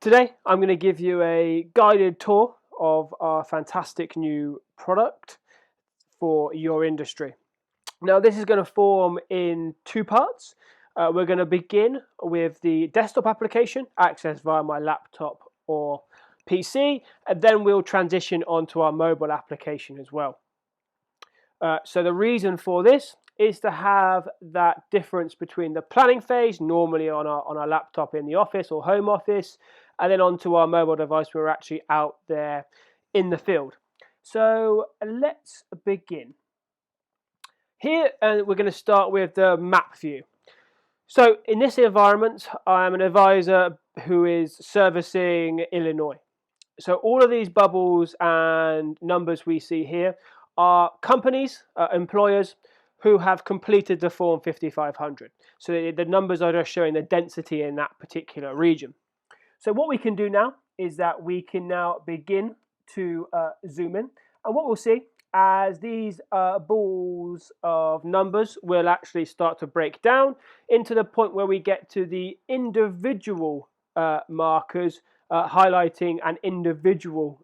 Today I'm going to give you a guided tour of our fantastic new product for your industry. Now this is going to form in two parts. We're going to begin with the desktop application accessed via my laptop or PC, and then we'll transition onto our mobile application as well. So the reason for this is to have that difference between the planning phase, normally on our laptop in the office or home office, and then onto our mobile device where we're actually out there in the field. So let's begin. Here we're going to start with the map view. So in this environment, I'm an advisor who is servicing Illinois. So all of these bubbles and numbers we see here are companies, employers who have completed the Form 5500. So the numbers are just showing the density in that particular region. So what we can do now is that we can now begin to zoom in, and what we'll see as these balls of numbers will actually start to break down into the point where we get to the individual markers highlighting an individual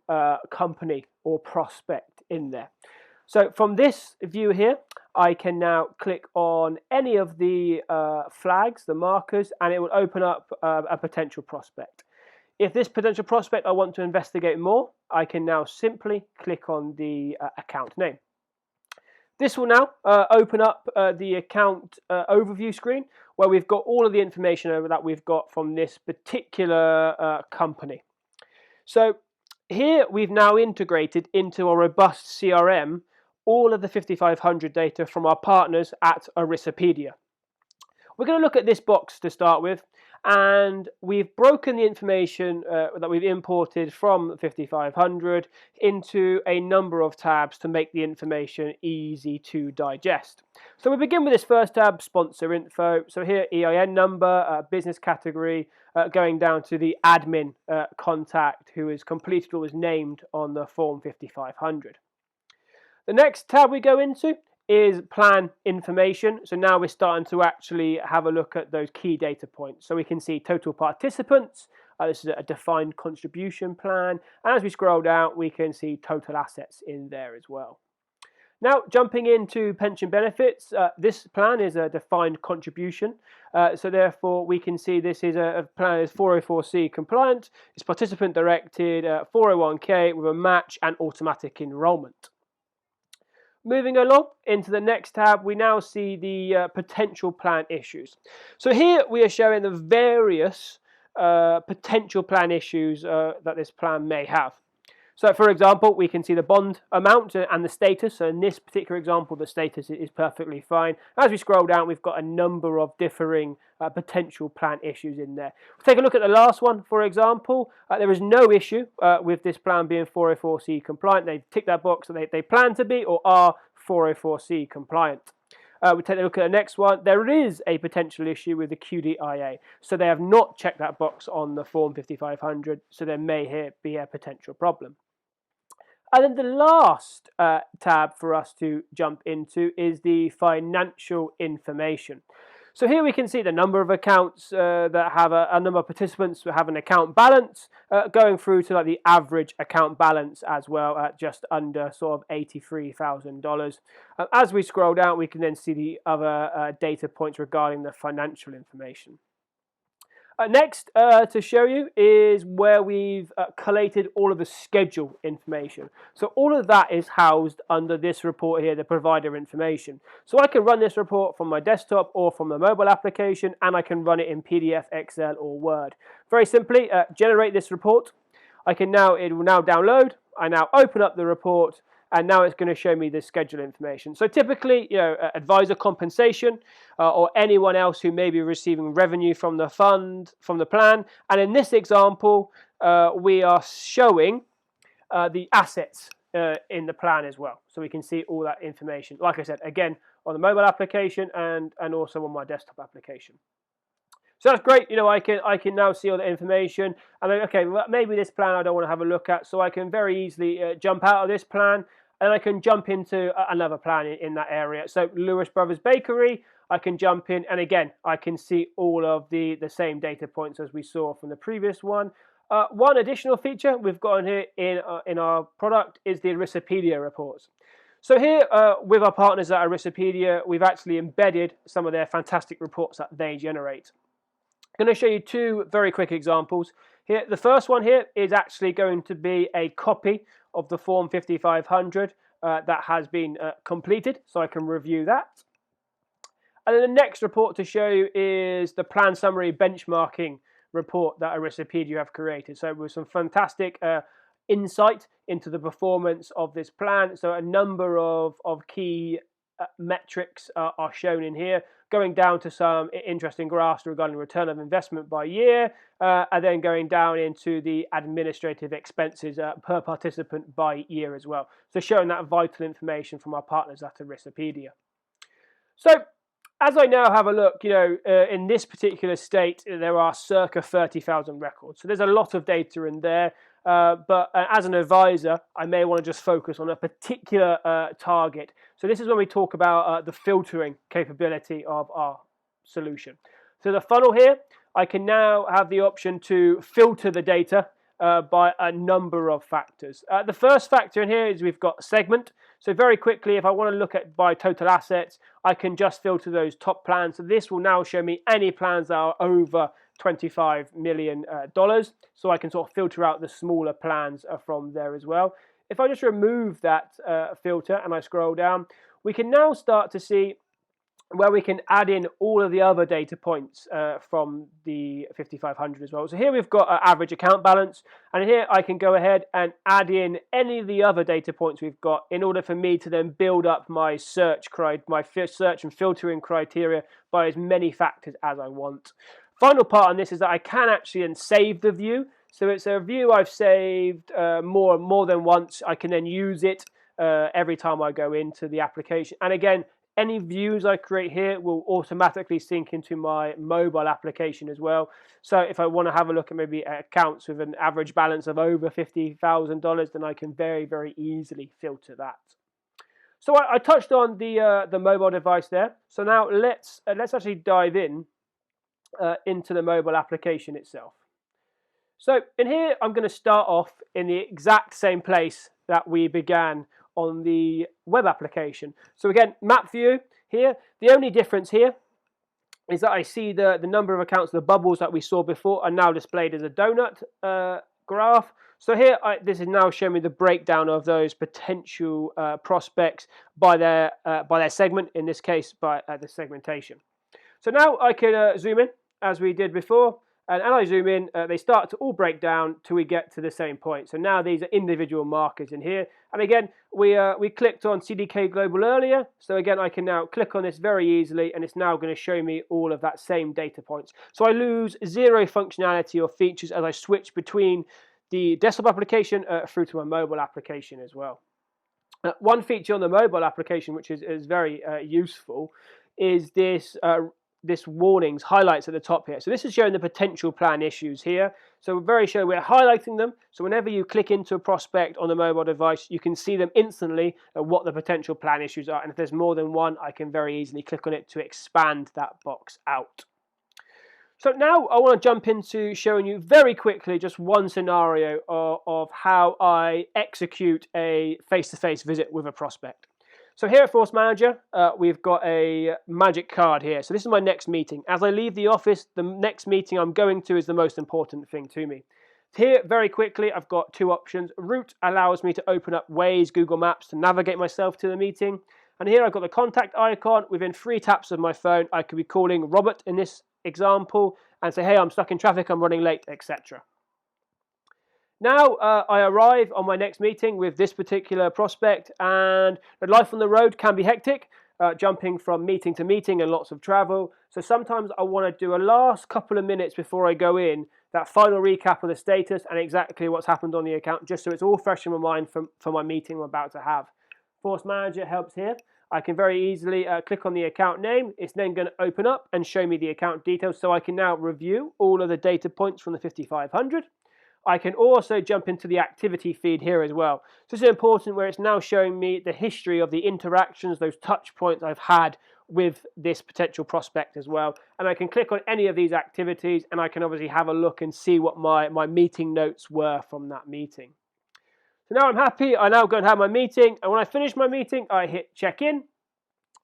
company or prospect in there. So from this view here, I can now click on any of the flags, the markers, and it will open up a potential prospect. If this potential prospect I want to investigate more, I can now simply click on the account name. This will now open up the account overview screen where we've got all of the information over that we've got from this particular company. So here we've now integrated into a robust CRM all of the 5500 data from our partners at Erisapedia. We're going to look at this box to start with, and we've broken the information that we've imported from 5500 into a number of tabs to make the information easy to digest. So we begin with this first tab, sponsor info. So here, EIN number, business category, going down to the admin contact who has completed or was named on the Form 5500. The next tab we go into is plan information. So now we're starting to actually have a look at those key data points. So we can see total participants. This is a defined contribution plan. And as we scroll down, we can see total assets in there as well. Now, jumping into pension benefits, this plan is a defined contribution. So therefore, we can see this is a plan is 404C compliant. It's participant directed, 401k with a match and automatic enrollment. Moving along into the next tab, we now see the potential plan issues. So here we are showing the various potential plan issues that this plan may have. So for example, we can see the bond amount and the status. So in this particular example, the status is perfectly fine. As we scroll down, we've got a number of differing potential plan issues in there. We'll take a look at the last one, for example. There is no issue with this plan being 404C compliant. They've ticked that box that they plan to be or are 404C compliant. We take a look at the next one. There is a potential issue with the QDIA. So they have not checked that box on the Form 5500. So there may be a potential problem. And then the last tab for us to jump into is the financial information. So here we can see the number of accounts that have a number of participants who have an account balance going through to like the average account balance as well at just under sort of $83,000. As we scroll down, we can then see the other data points regarding the financial information. Next to show you is where we've collated all of the schedule information. So all of that is housed under this report here, the provider information. So I can run this report from my desktop or from the mobile application, and I can run it in PDF, Excel, or Word. Very simply, generate this report. It will now download. I now open up the report, and now it's going to show me the schedule information. So typically, advisor compensation or anyone else who may be receiving revenue from the fund, from the plan. And in this example, we are showing the assets in the plan as well. So we can see all that information. Like I said, again, on the mobile application and also on my desktop application. So that's great. I can now see all the information. And then, okay, well, maybe this plan I don't want to have a look at. So I can very easily jump out of this plan and I can jump into another plan in that area. So Lewis Brothers Bakery, I can jump in, and again, I can see all of the same data points as we saw from the previous one. One additional feature we've got in here in our product is the Erisapedia reports. So here with our partners at Erisapedia, we've actually embedded some of their fantastic reports that they generate. I'm going to show you two very quick examples here. The first one here is actually going to be a copy of the Form 5500 that has been completed, so I can review that. And then the next report to show you is the plan summary benchmarking report that Erisapedia have created. So with some fantastic insight into the performance of this plan. So a number of key metrics are shown in here, going down to some interesting graphs regarding return of investment by year, and then going down into the administrative expenses per participant by year as well. So showing that vital information from our partners at Erisapedia. So as I now have a look, in this particular state, there are circa 30,000 records. So there's a lot of data in there. But as an advisor, I may want to just focus on a particular target. So this is when we talk about the filtering capability of our solution. So the funnel here, I can now have the option to filter the data by a number of factors. The first factor in here is we've got segment. So very quickly, if I want to look at by total assets, I can just filter those top plans. So this will now show me any plans that are over $25 million. So I can sort of filter out the smaller plans from there as well. If I just remove that filter and I scroll down, we can now start to see where we can add in all of the other data points from the 5500 as well. So here we've got average account balance, and here I can go ahead and add in any of the other data points we've got in order for me to then build up my search and filtering criteria by as many factors as I want. Final part on this is that I can actually then save the view. So it's a view I've saved more than once. I can then use it every time I go into the application. And again, any views I create here will automatically sync into my mobile application as well. So if I want to have a look at maybe accounts with an average balance of over $50,000, then I can very, very easily filter that. So I touched on the mobile device there. So now let's actually dive into the mobile application itself. So in here, I'm going to start off in the exact same place that we began on the web application. So again, map view here. The only difference here is that I see the number of accounts, the bubbles that we saw before are now displayed as a donut graph. So here, this is now showing me the breakdown of those potential prospects by their segment, in this case by the segmentation. So now I can zoom in as we did before. And as I zoom in, they start to all break down till we get to the same point. So now these are individual markers in here. And again, we clicked on CDK Global earlier. So again, I can now click on this very easily, and it's now going to show me all of that same data points. So I lose zero functionality or features as I switch between the desktop application through to my mobile application as well. One feature on the mobile application, which is very useful, is this warnings highlights at the top here. So this is showing the potential plan issues here. So we're highlighting them. So whenever you click into a prospect on the mobile device, you can see them instantly what the potential plan issues are. And if there's more than one, I can very easily click on it to expand that box out. So now I want to jump into showing you very quickly just one scenario of how I execute a face-to-face visit with a prospect. So here at ForceManager, we've got a magic card here. So this is my next meeting. As I leave the office, the next meeting I'm going to is the most important thing to me. Here, very quickly, I've got two options. Route allows me to open up Waze, Google Maps to navigate myself to the meeting. And here I've got the contact icon. Within 3 taps of my phone, I could be calling Robert in this example and say, hey, I'm stuck in traffic, I'm running late, etc. Now I arrive on my next meeting with this particular prospect, and life on the road can be hectic, jumping from meeting to meeting and lots of travel. So sometimes I want to do a last couple of minutes before I go in, that final recap of the status and exactly what's happened on the account, just so it's all fresh in my mind for my meeting I'm about to have. ForceManager helps here. I can very easily click on the account name. It's then going to open up and show me the account details, so I can now review all of the data points from the 5500. I can also jump into the activity feed here as well. So this is important, where it's now showing me the history of the interactions, those touch points I've had with this potential prospect as well. And I can click on any of these activities, and I can obviously have a look and see what my meeting notes were from that meeting. So now I'm happy. I now go and have my meeting, and when I finish my meeting, I hit check in.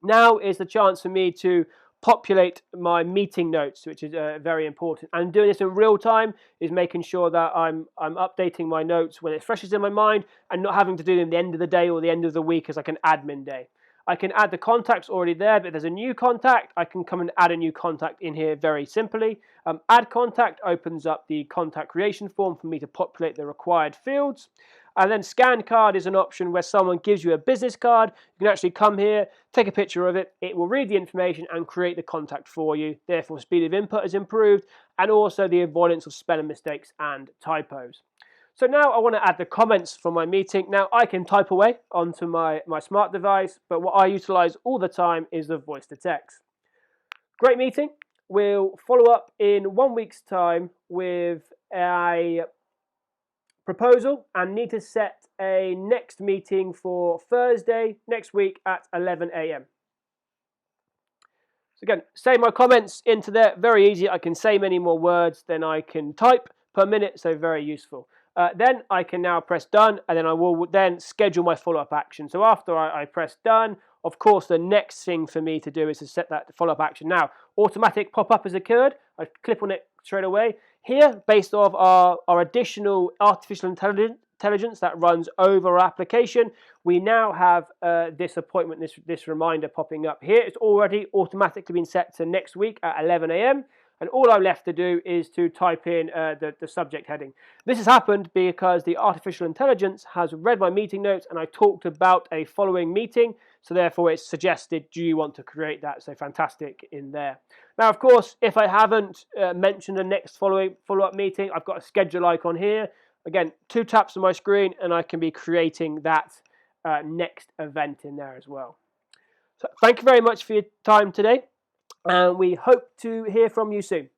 Now is the chance for me to populate my meeting notes, which is very important. And doing this in real time is making sure that I'm updating my notes when it's freshest in my mind, and not having to do them at the end of the day or the end of the week as like an admin day. I can add the contacts already there, but if there's a new contact, I can come and add a new contact in here very simply. Add contact opens up the contact creation form for me to populate the required fields. And then scan card is an option where someone gives you a business card. You can actually come here, take a picture of it. It will read the information and create the contact for you. Therefore, speed of input is improved, and also the avoidance of spelling mistakes and typos. So now I want to add the comments from my meeting. Now I can type away onto my smart device, but what I utilize all the time is the voice to text. Great meeting. We'll follow up in 1 week's time with a proposal and need to set a next meeting for Thursday next week at 11 a.m. So again, save my comments into there, very easy. I can say many more words than I can type per minute, so very useful. Then I can now press done, and then I will then schedule my follow-up action. So after I press done, of course, the next thing for me to do is to set that follow-up action. Now, automatic pop-up has occurred. I click on it straight away. Here, based off our additional artificial intelligence that runs over our application, we now have this appointment, this reminder popping up here. It's already automatically been set to next week at 11 a.m. And all I'm left to do is to type in the subject heading. This has happened because the artificial intelligence has read my meeting notes, and I talked about a following meeting. So therefore it's suggested, do you want to create that? So fantastic in there. Now, of course, if I haven't mentioned the next follow-up meeting, I've got a schedule icon here. Again, 2 taps on my screen, and I can be creating that next event in there as well. So thank you very much for your time today, and we hope to hear from you soon.